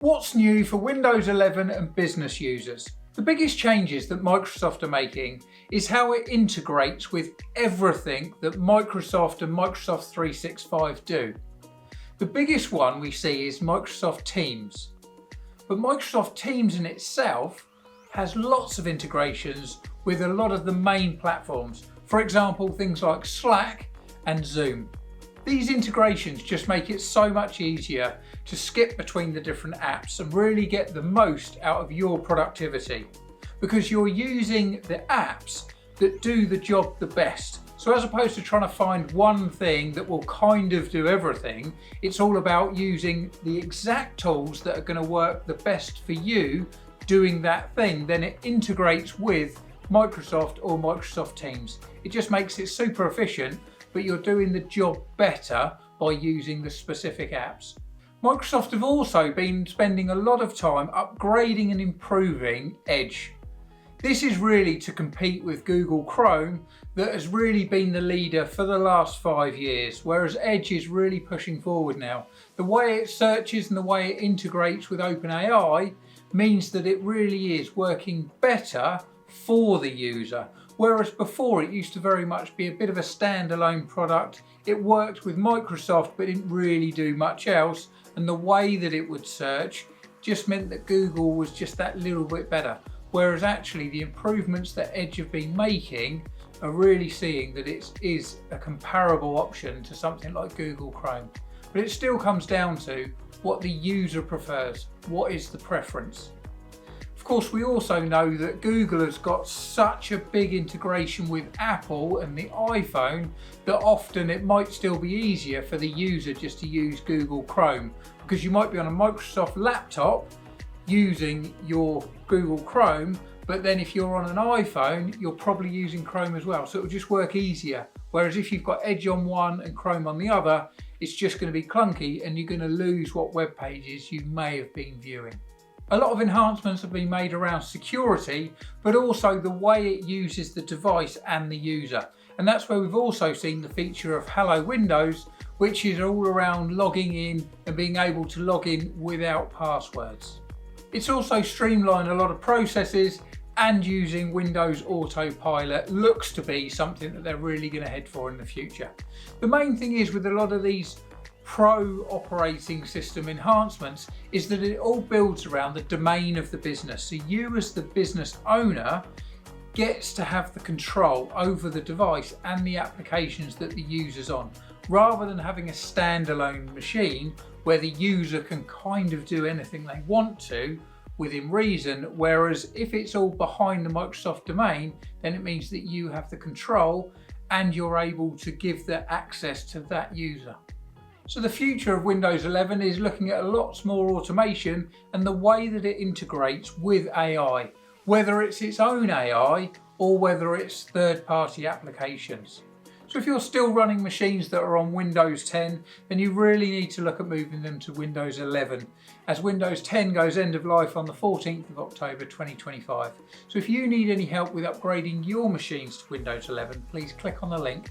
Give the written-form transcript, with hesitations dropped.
What's new for Windows 11 and business users? The biggest changes that Microsoft are making is how it integrates with everything that Microsoft and Microsoft 365 do. The biggest one we see is Microsoft Teams. But Microsoft Teams in itself has lots of integrations with a lot of the main platforms. For example, things like Slack and Zoom. These integrations just make it so much easier to skip between the different apps and really get the most out of your productivity, because you're using the apps that do the job the best. So as opposed to trying to find one thing that will kind of do everything, it's all about using the exact tools that are going to work the best for you doing that thing. Then it integrates with Microsoft or Microsoft Teams. It just makes it super efficient, but you're doing the job better by using the specific apps. Microsoft have also been spending a lot of time upgrading and improving Edge. This is really to compete with Google Chrome that has really been the leader for the last 5 years, whereas Edge is really pushing forward now. The way it searches and the way it integrates with OpenAI means that it really is working better for the user. Whereas before it used to very much be a bit of a standalone product. It worked with Microsoft but didn't really do much else, and the way that it would search just meant that Google was just that little bit better. Whereas actually the improvements that Edge have been making are really seeing that it is a comparable option to something like Google Chrome. But it still comes down to what the user prefers. What is the preference? Of course, we also know that Google has got such a big integration with Apple and the iPhone that often it might still be easier for the user just to use Google Chrome, because you might be on a Microsoft laptop using your Google Chrome, but then if you're on an iPhone, you're probably using Chrome as well. So it'll just work easier. Whereas if you've got Edge on one and Chrome on the other, it's just going to be clunky and you're going to lose what web pages you may have been viewing. A lot of enhancements have been made around security, but also the way it uses the device and the user. And that's where we've also seen the feature of Hello Windows, which is all around logging in and being able to log in without passwords. It's also streamlined a lot of processes, and using Windows Autopilot looks to be something that they're really going to head for in the future. The main thing is with a lot of these Pro operating system enhancements is that it all builds around the domain of the business. So you as the business owner gets to have the control over the device and the applications that the user's on, rather than having a standalone machine where the user can kind of do anything they want to within reason. Whereas if it's all behind the Microsoft domain, then it means that you have the control and you're able to give the access to that user. So the future of Windows 11 is looking at lots more automation and the way that it integrates with AI, whether it's its own AI or whether it's third-party applications. So if you're still running machines that are on Windows 10, then you really need to look at moving them to Windows 11, as Windows 10 goes end of life on the 14th of October 2025. So if you need any help with upgrading your machines to Windows 11, please click on the link